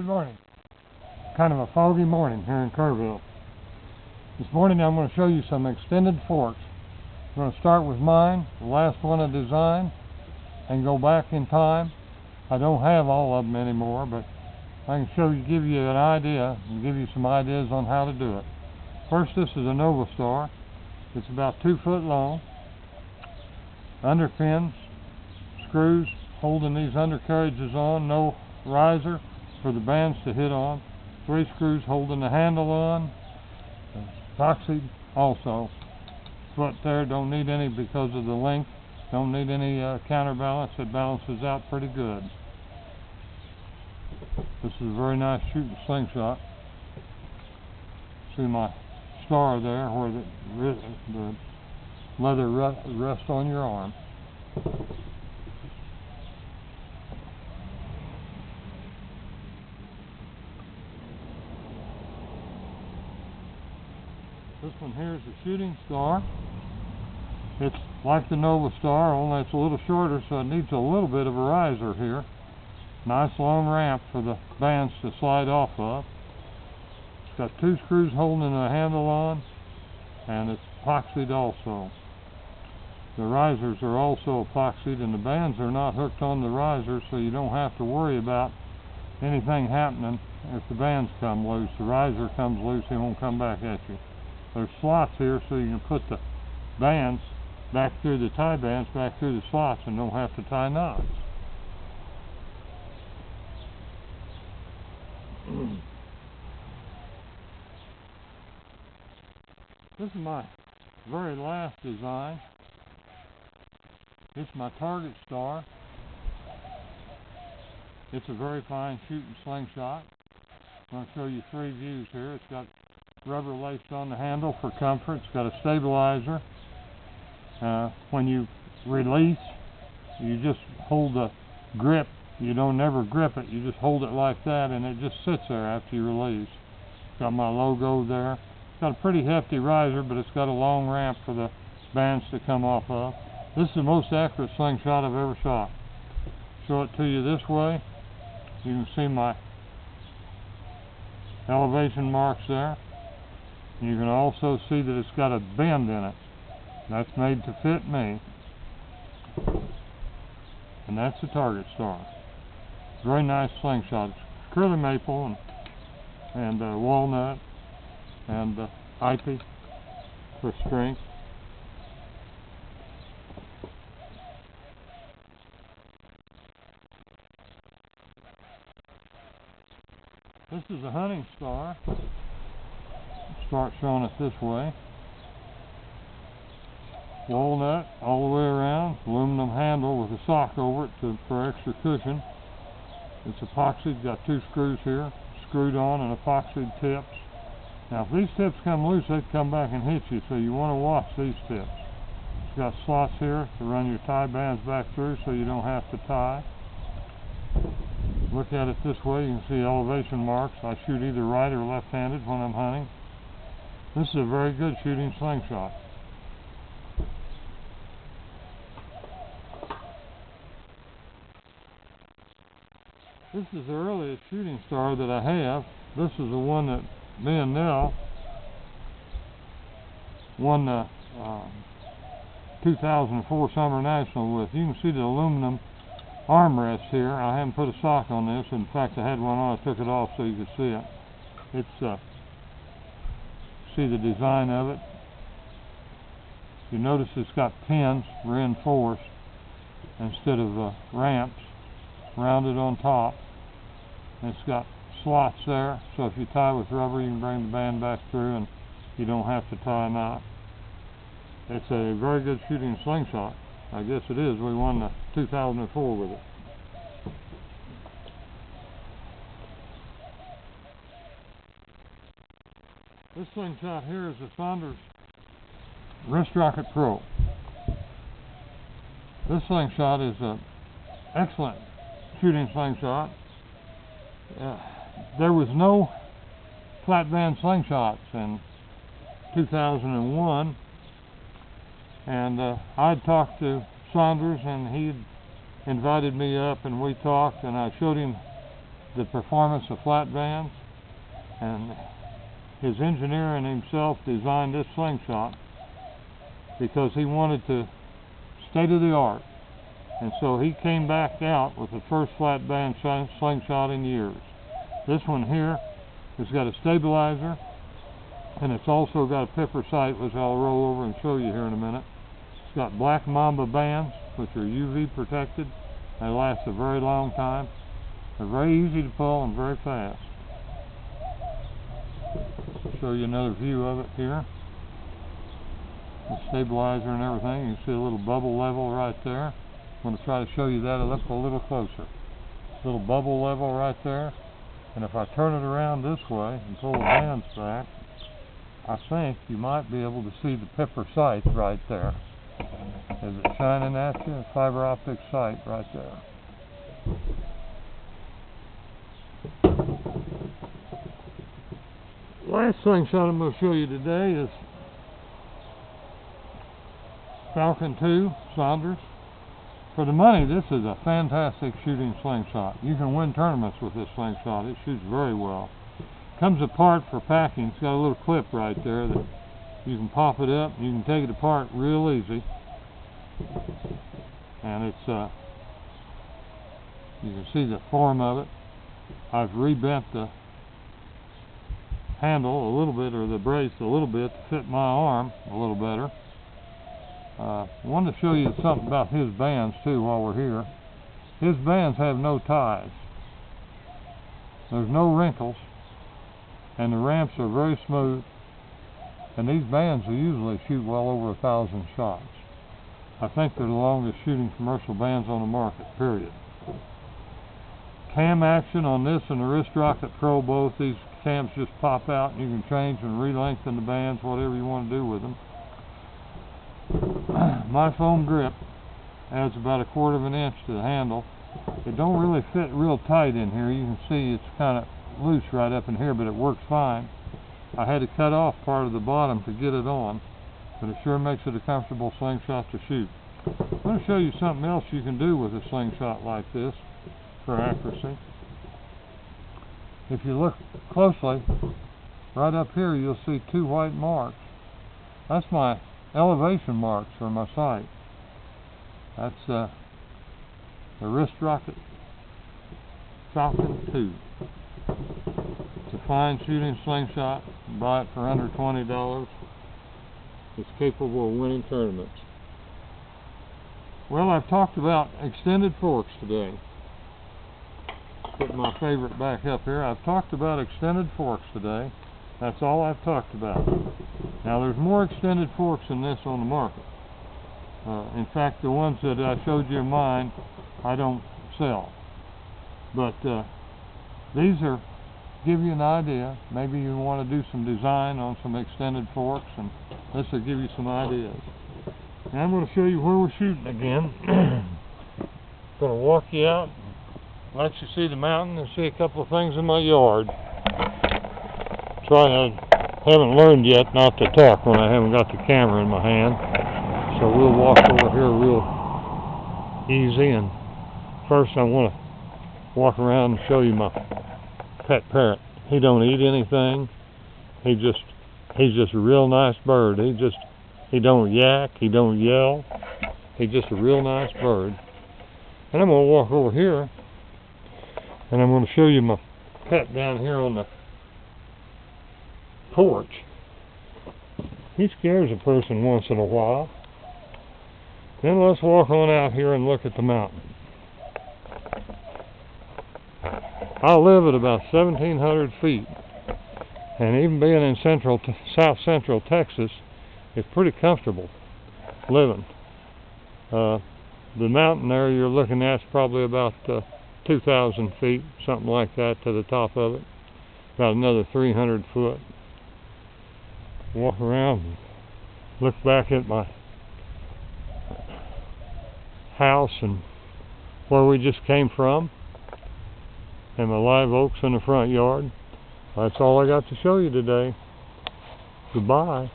Good morning. Kind of a foggy morning here in Kerrville. This morning I'm going to show you some extended forks. I'm going to start with mine, the last one I designed, and go back in time. I don't have all of them anymore, but I can give you an idea and give you some ideas on how to do it. First, this is a Nova Star. It's about 2 foot long. Underpins, screws holding these undercarriages on, no riser for the bands to hit on, 3 screws holding the handle on, epoxy also. Foot there, don't need any because of the length, don't need any counterbalance. It balances out pretty good. This is a very nice shooting slingshot. See my star there where the leather rests on your arm. This one here is a shooting star. It's like the Nova Star, only it's a little shorter, so it needs a little bit of a riser here. Nice long ramp for the bands to slide off of. It's got 2 screws holding the handle on, and it's epoxied also. The risers are also epoxied, and the bands are not hooked on the risers, so you don't have to worry about anything happening if the bands come loose. The riser comes loose, it won't come back at you. There's slots here so you can put the bands back through the tie bands, back through the slots, and don't have to tie knots. This is my very last design. It's my target star. It's a very fine shooting slingshot. I'm going to show you 3 views here. It's got rubber laced on the handle for comfort. It's got a stabilizer. When you release, you just hold the grip. You don't never grip it. You just hold it like that, and it just sits there after you release. Got my logo there. It's got a pretty hefty riser, but it's got a long ramp for the bands to come off of. This is the most accurate slingshot I've ever shot. Show it to you this way. You can see my elevation marks there. You can also see that it's got a bend in it. That's made to fit me. And that's the target star. Very nice slingshot. It's curly maple and walnut and ivy for strength. This is a hunting star. Start showing it this way. Walnut all the way around, aluminum handle with a sock over it for extra cushion. It's epoxied, got 2 screws here, screwed on and epoxied tips. Now if these tips come loose, they come back and hit you, so you want to watch these tips. It's got slots here to run your tie bands back through so you don't have to tie. Look at it this way, you can see elevation marks. I shoot either right or left-handed when I'm hunting. This is a very good shooting slingshot. This is the earliest shooting star that I have. This is the one that me and Nell won the 2004 Summer National with. You can see the aluminum armrest here. I haven't put a sock on this. In fact, I had one on. I took it off so you could see it. It's see the design of it. You notice it's got pins reinforced instead of ramps, rounded on top. And it's got slots there, so if you tie with rubber, you can bring the band back through and you don't have to tie a knot. It's a very good shooting slingshot. I guess it is. We won the 2004 with it. This slingshot here is a Saunders Wrist Rocket Pro. This slingshot is an excellent shooting slingshot. There was no flat band slingshots in 2001, and I'd talked to Saunders, and he'd invited me up, and we talked, and I showed him the performance of flat bands, and his engineer and himself designed this slingshot because he wanted to state of the art, and so he came back out with the first flat band slingshot in years. This one here has got a stabilizer, and it's also got a pepper sight, which I'll roll over and show you here in a minute. It's got black mamba bands, which are UV protected. They last a very long time. They're very easy to pull and very fast. I'll show you another view of it here. The stabilizer and everything. You can see a little bubble level right there. I'm going to try to show you that up a little closer. Little bubble level right there. And if I turn it around this way and pull the bands back, I think you might be able to see the pepper sight right there. Is it shining at you? A fiber optic sight right there. Last slingshot I'm going to show you today is Falcon 2 Saunders. For the money, this is a fantastic shooting slingshot. You can win tournaments with this slingshot. It shoots very well. Comes apart for packing. It's got a little clip right there that you can pop it up. You can take it apart real easy. And it's you can see the form of it. I've rebent the handle a little bit, or the brace a little bit, to fit my arm a little better. I wanted to show you something about his bands too while we're here. His bands have no ties. There's no wrinkles, and the ramps are very smooth, and these bands will usually shoot well over 1,000 shots. I think they're the longest shooting commercial bands on the market, period. Cam action on this and the Wrist Rocket Pro, both these cams just pop out, and you can change and re-lengthen the bands, whatever you want to do with them. My foam grip adds about 1/4 of an inch to the handle. It don't really fit real tight in here. You can see it's kind of loose right up in here, but it works fine. I had to cut off part of the bottom to get it on, but it sure makes it a comfortable slingshot to shoot. I'm going to show you something else you can do with a slingshot like this for accuracy. If you look closely, right up here you'll see 2 white marks. That's my elevation marks for my sight. That's the Wrist Rocket Falcon 2. It's a fine shooting slingshot. You buy it for under $20. It's capable of winning tournaments. Well, I've talked about extended forks today. Put my favorite back up here. I've talked about extended forks today. That's all I've talked about. Now, there's more extended forks than this on the market. In fact, the ones that I showed you in mine, I don't sell. But these are give you an idea. Maybe you want to do some design on some extended forks, and this will give you some ideas. Now I'm going to show you where we're shooting again. Going to walk you out, let you see the mountain, and see a couple of things in my yard. I haven't learned yet not to talk when I haven't got the camera in my hand. So we'll walk over here real easy, and first I want to walk around and show you my pet parrot. He don't eat anything. He's just a real nice bird. He don't yak, he don't yell. He's just a real nice bird. And I'm going to walk over here, and I'm going to show you my pet down here on the porch. He scares a person once in a while. Then let's walk on out here and look at the mountain. I live at about 1,700 feet, and even being in south central Texas, it's pretty comfortable living. The mountain there you're looking at is probably about 2,000 feet, something like that, to the top of it. About another 300 foot. Walk around and look back at my house and where we just came from, and my live oaks in the front yard. That's all I got to show you today. Goodbye.